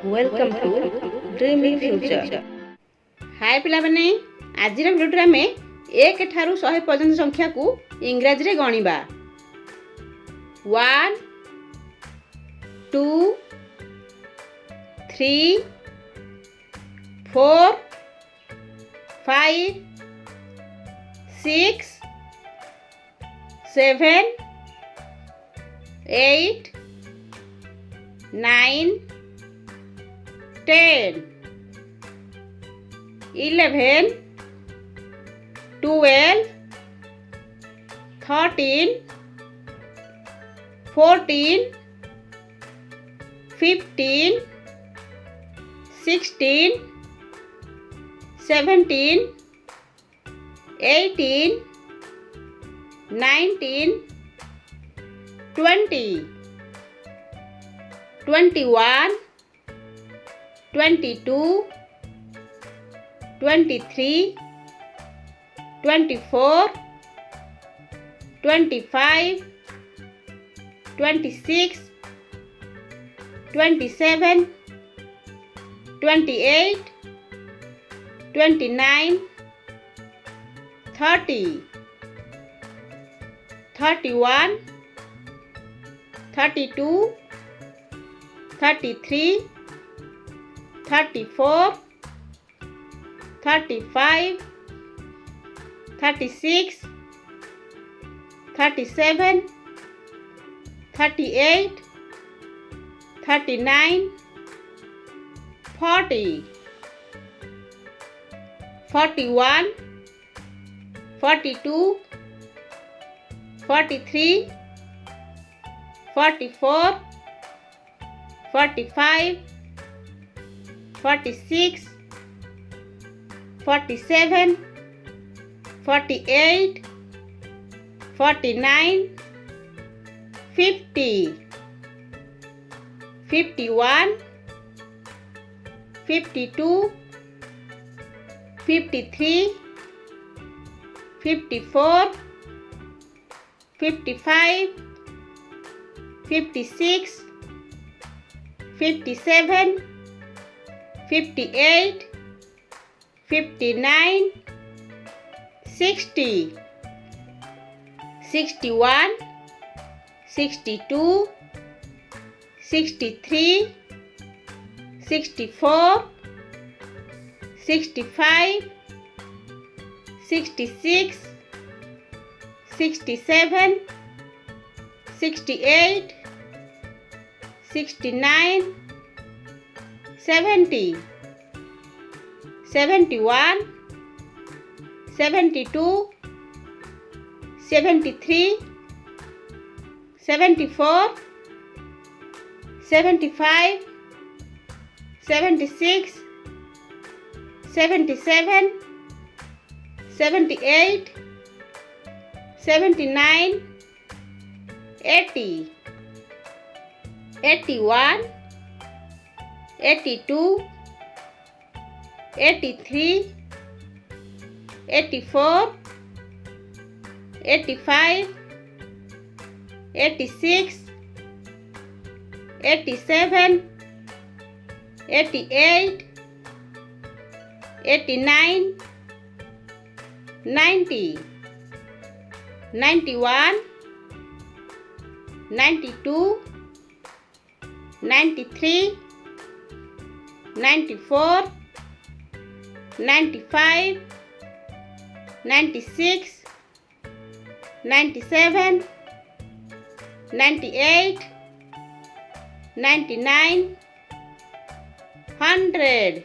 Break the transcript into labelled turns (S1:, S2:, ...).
S1: Welcome to dreaming future. Hi पिलामाने, आजिर भिडियोरे आमे 1 ठारू 100 पर्यंत संख्या को इंग्राजी रे गणिबा। 1 2 3 4 5 6 7 8 9 10 11 12 13 14 15 16 17 18 19 20 21 22 23 24 25 26 27 28 29 30 31 32 33 34 35 36 37 38 39 40 41 42 43 44 45 46 47 48 49 50 51 52 53 54 55 56 57 58 59 60 61 62 63 64 65 66 67 68 69 70 71 72 73 74 75 76 77 78 79 80 81 82 83 84 85 86 87 88 89 90 91 92 93 94 95 96 97 98 99 100